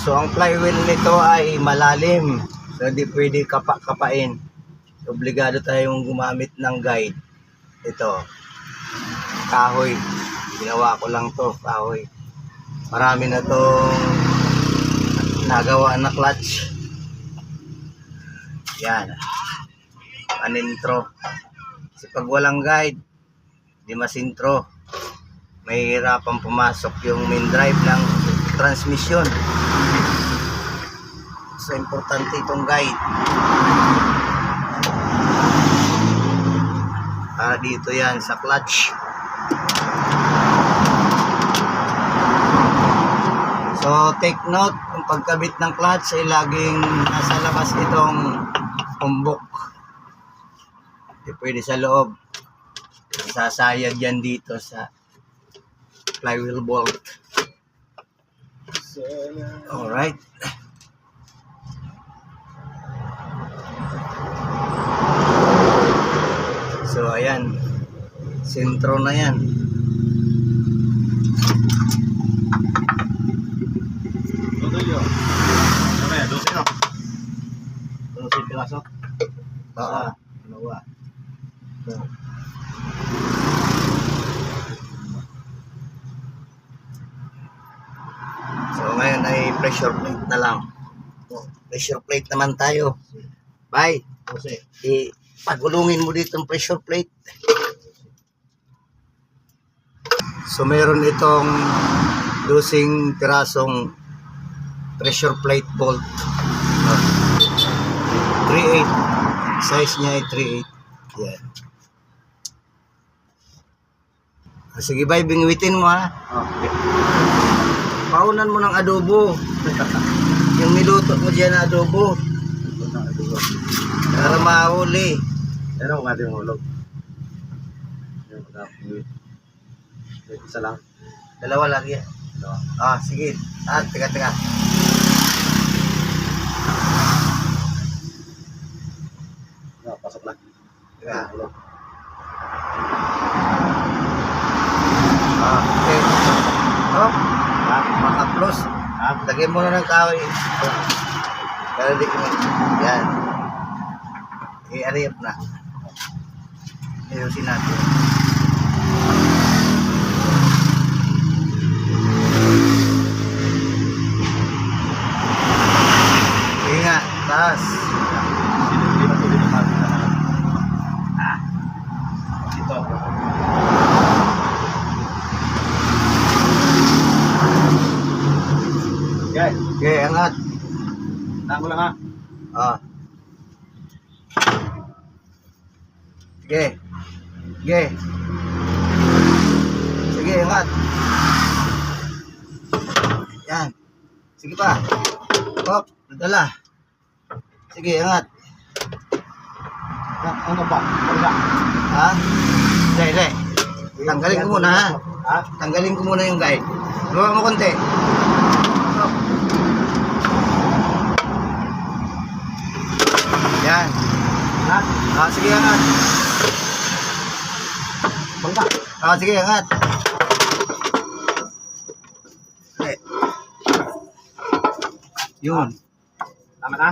So ang flywheel nito ay malalim. So hindi pwede kapain. Obligado tayong gumamit ng guide. Ito. Kahoy. Ginawa ko lang to, kahoy. Marami na tong nagawa na clutch. Yan. Anintro. Kasi pag walang guide, di masintro. Mahihirapan pumasok yung main drive ng transmission. So importante itong guide. Dito yan sa clutch. So take note, ang pagkabit ng clutch ay laging nasa labas itong umbok. Hindi pwede sa loob. Sasayag yan dito sa flywheel bolt. Alright. So ayan, sentro na yan. Pinasok? Oo. Dalawa. So ngayon ay pressure plate na lang. Pressure plate naman tayo. Bye. Pagulungin mo dito ang pressure plate. So meron itong 12 pirasong pressure plate bolt. 3/8. Size niya ay 3/8. Yan. Sige bye, bingwitin mo ha. Okay. Paunan mo ng adobo. Yung niluto mo dyan na adobo. Para mahuli. Ano kung ating hulog? Isa lang. Dalawa lagi. Sige. Teka. Pasok na. Teka. Hulog. Okay. Maka-plus. Lagyan mo na ng kahoy. Para di kami. Yan. I-arip na. Ayusin natin. Sige nga. Taas. Ito. Okay, angat. Tango lang ha. Sige. Sige, angat. Yan. Sige pa. Hop, nadala. Sige, angat. Ano ba? Ha? Hindi. Tanggalin ko muna ha. Tanggalin ko muna yung guide. Luwa mo konti. Hop. Yan. Sige, angat. Bangka. Sige, angat. Okay. Yun. Tama na?